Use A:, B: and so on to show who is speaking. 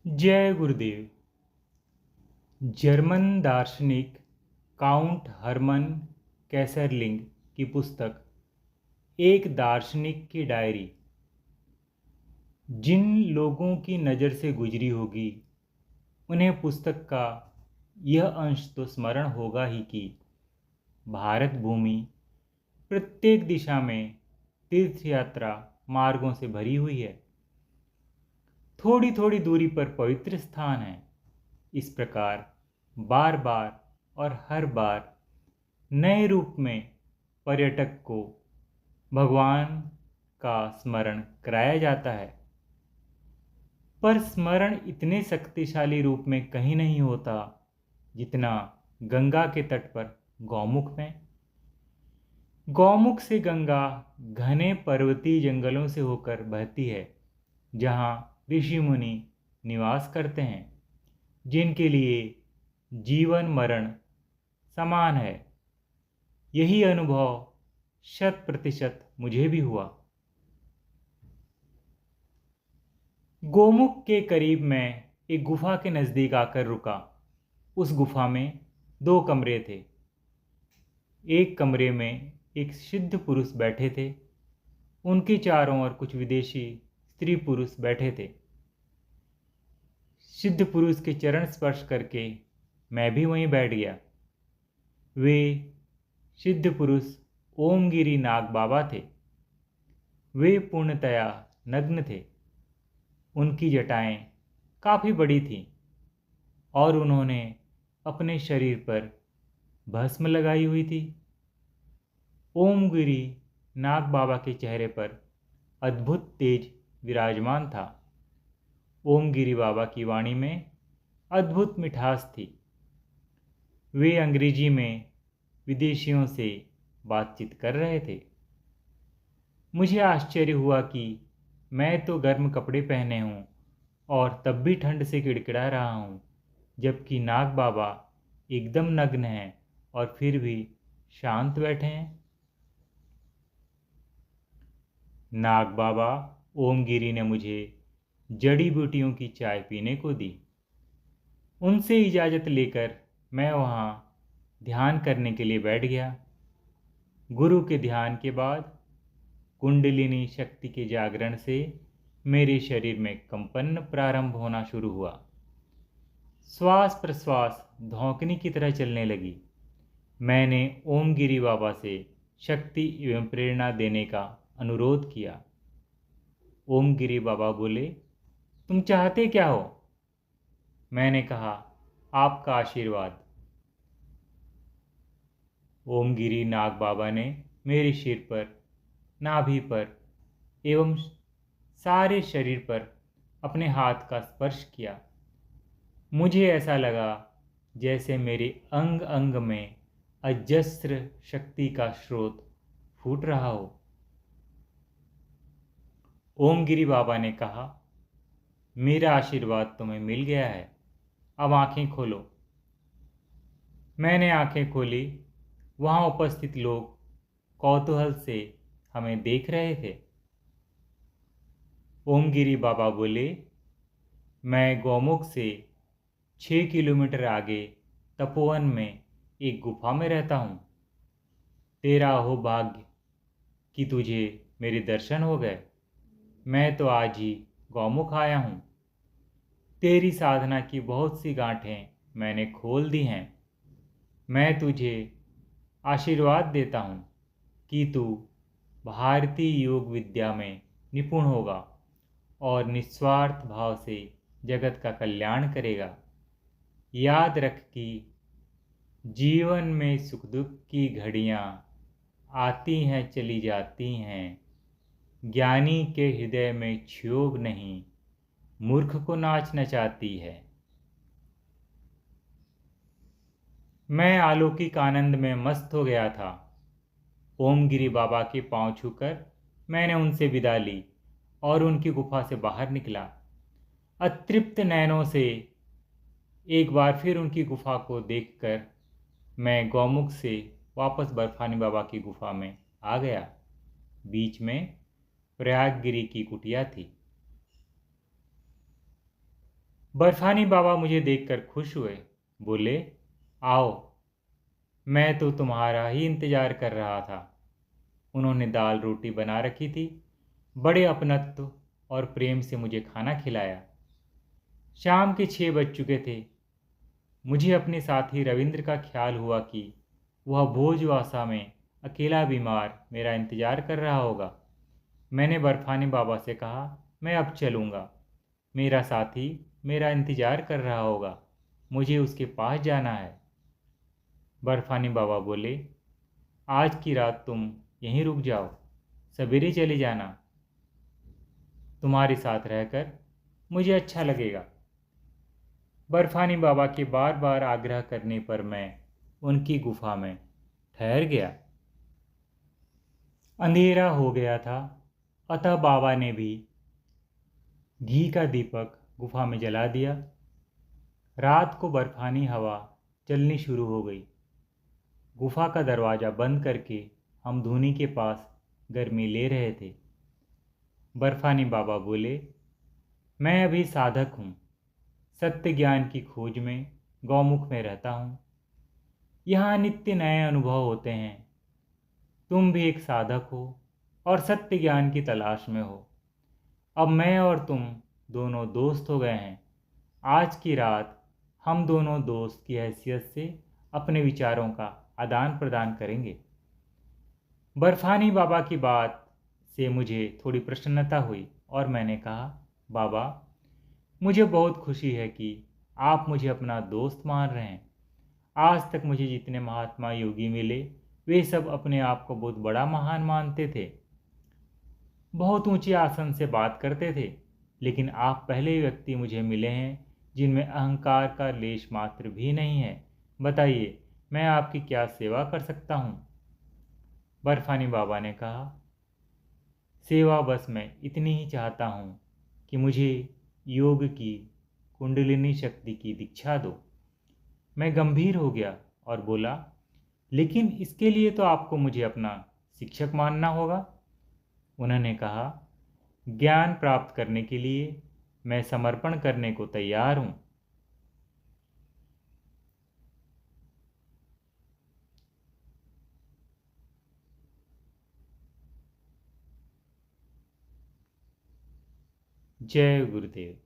A: जय गुरुदेव। जर्मन दार्शनिक count Hermann कैसरलिंग की पुस्तक एक दार्शनिक की डायरी जिन लोगों की नज़र से गुजरी होगी उन्हें पुस्तक का यह अंश तो स्मरण होगा ही कि भारत भूमि प्रत्येक दिशा में तीर्थ यात्रा मार्गों से भरी हुई है। थोड़ी थोड़ी दूरी पर पवित्र स्थान है। इस प्रकार बार बार और हर बार नए रूप में पर्यटक को भगवान का स्मरण कराया जाता है। पर स्मरण इतने शक्तिशाली रूप में कहीं नहीं होता जितना गंगा के तट पर गौमुख में। गौमुख से गंगा घने पर्वतीय जंगलों से होकर बहती है, जहाँ ऋषि मुनि निवास करते हैं, जिनके लिए जीवन मरण समान है। यही अनुभव 100% मुझे भी हुआ। गोमुख के करीब मैं एक गुफा के नज़दीक आकर रुका। उस गुफा में 2 कमरे थे। एक कमरे में एक सिद्ध पुरुष बैठे थे। उनके चारों ओर कुछ विदेशी स्त्री पुरुष बैठे थे। सिद्ध पुरुष के चरण स्पर्श करके मैं भी वहीं बैठ गया। वे सिद्ध पुरुष ओमगिरी नाग बाबा थे। वे पूर्णतया नग्न थे। उनकी जटाएं काफ़ी बड़ी थीं और उन्होंने अपने शरीर पर भस्म लगाई हुई थी। ओमगिरी नाग बाबा के चेहरे पर अद्भुत तेज विराजमान था। ओमगिरी बाबा की वाणी में अद्भुत मिठास थी। वे अंग्रेजी में विदेशियों से बातचीत कर रहे थे। मुझे आश्चर्य हुआ कि मैं तो गर्म कपड़े पहने हूँ और तब भी ठंड से किड़किड़ा रहा हूँ, जबकि नाग बाबा एकदम नग्न हैं और फिर भी शांत बैठे हैं। नाग बाबा ओमगिरी ने मुझे जड़ी बूटियों की चाय पीने को दी। उनसे इजाज़त लेकर मैं वहाँ ध्यान करने के लिए बैठ गया। गुरु के ध्यान के बाद कुंडलिनी शक्ति के जागरण से मेरे शरीर में कंपन प्रारंभ होना शुरू हुआ। श्वास प्रश्वास धौंकनी की तरह चलने लगी। मैंने ओमगिरी बाबा से शक्ति एवं प्रेरणा देने का अनुरोध किया। ओमगिरी बाबा बोले, तुम चाहते क्या हो? मैंने कहा, आपका आशीर्वाद। ओमगिरी नाग बाबा ने मेरे सिर पर, नाभि पर एवं सारे शरीर पर अपने हाथ का स्पर्श किया। मुझे ऐसा लगा जैसे मेरे अंग अंग में अजस्र शक्ति का स्रोत फूट रहा हो। ओमगिरी बाबा ने कहा, मेरा आशीर्वाद तुम्हें मिल गया है, अब आंखें खोलो। मैंने आंखें खोली। वहाँ उपस्थित लोग कौतूहल से हमें देख रहे थे। ओमगिरी बाबा बोले, मैं गौमुख से 6 किलोमीटर आगे तपोवन में एक गुफा में रहता हूँ। तेरा हो भाग्य कि तुझे मेरे दर्शन हो गए। मैं तो आज ही गौमुख आया हूँ। तेरी साधना की बहुत सी गांठें मैंने खोल दी हैं। मैं तुझे आशीर्वाद देता हूँ कि तू भारतीय योग विद्या में निपुण होगा और निस्वार्थ भाव से जगत का कल्याण करेगा। याद रख कि जीवन में सुख दुख की घड़ियाँ आती हैं चली जाती हैं। ज्ञानी के हृदय में क्षोभ नहीं, मूर्ख को नाच नचाती है। मैं अलौकिक आनंद में मस्त हो गया था। ओमगिरी बाबा के पांव छूकर मैंने उनसे विदा ली और उनकी गुफा से बाहर निकला। अतृप्त नयनों से एक बार फिर उनकी गुफा को देखकर मैं गौमुख से वापस बर्फानी बाबा की गुफा में आ गया। बीच में प्रयागगिरी की कुटिया थी। बर्फानी बाबा मुझे देखकर खुश हुए। बोले, आओ, मैं तो तुम्हारा ही इंतजार कर रहा था। उन्होंने दाल रोटी बना रखी थी। बड़े अपनत्व और प्रेम से मुझे खाना खिलाया। शाम के 6 बज चुके थे। मुझे अपने साथी रविंद्र का ख्याल हुआ कि वह भोजवासा में अकेला बीमार मेरा इंतजार कर रहा होगा। मैंने बर्फानी बाबा से कहा, मैं अब चलूँगा। मेरा साथी मेरा इंतजार कर रहा होगा। मुझे उसके पास जाना है। बर्फानी बाबा बोले, आज की रात तुम यहीं रुक जाओ, सवेरे चले जाना। तुम्हारे साथ रहकर मुझे अच्छा लगेगा। बर्फानी बाबा के बार बार आग्रह करने पर मैं उनकी गुफा में ठहर गया। अंधेरा हो गया था, अतः बाबा ने भी घी का दीपक गुफा में जला दिया। रात को बर्फानी हवा चलनी शुरू हो गई। गुफा का दरवाज़ा बंद करके हम धूनी के पास गर्मी ले रहे थे। बर्फानी बाबा बोले, मैं अभी साधक हूँ, सत्य ज्ञान की खोज में गौमुख में रहता हूँ। यहाँ नित्य नए अनुभव होते हैं। तुम भी एक साधक हो और सत्य ज्ञान की तलाश में हो। अब मैं और तुम दोनों दोस्त हो गए हैं। आज की रात हम दोनों दोस्त की हैसियत से अपने विचारों का आदान प्रदान करेंगे। बर्फानी बाबा की बात से मुझे थोड़ी प्रसन्नता हुई और मैंने कहा, बाबा, मुझे बहुत खुशी है कि आप मुझे अपना दोस्त मान रहे हैं। आज तक मुझे जितने महात्मा योगी मिले, वे सब अपने आप को बहुत बड़ा महान मानते थे, बहुत ऊंचे आसन से बात करते थे। लेकिन आप पहले व्यक्ति मुझे मिले हैं जिनमें अहंकार का लेश मात्र भी नहीं है। बताइए, मैं आपकी क्या सेवा कर सकता हूँ? बर्फानी बाबा ने कहा, सेवा बस मैं इतनी ही चाहता हूँ कि मुझे योग की कुंडलिनी शक्ति की दीक्षा दो। मैं गंभीर हो गया और बोला, लेकिन इसके लिए तो आपको मुझे अपना शिक्षक मानना होगा। उन्होंने कहा, ज्ञान प्राप्त करने के लिए मैं समर्पण करने को तैयार हूँ। जय गुरुदेव।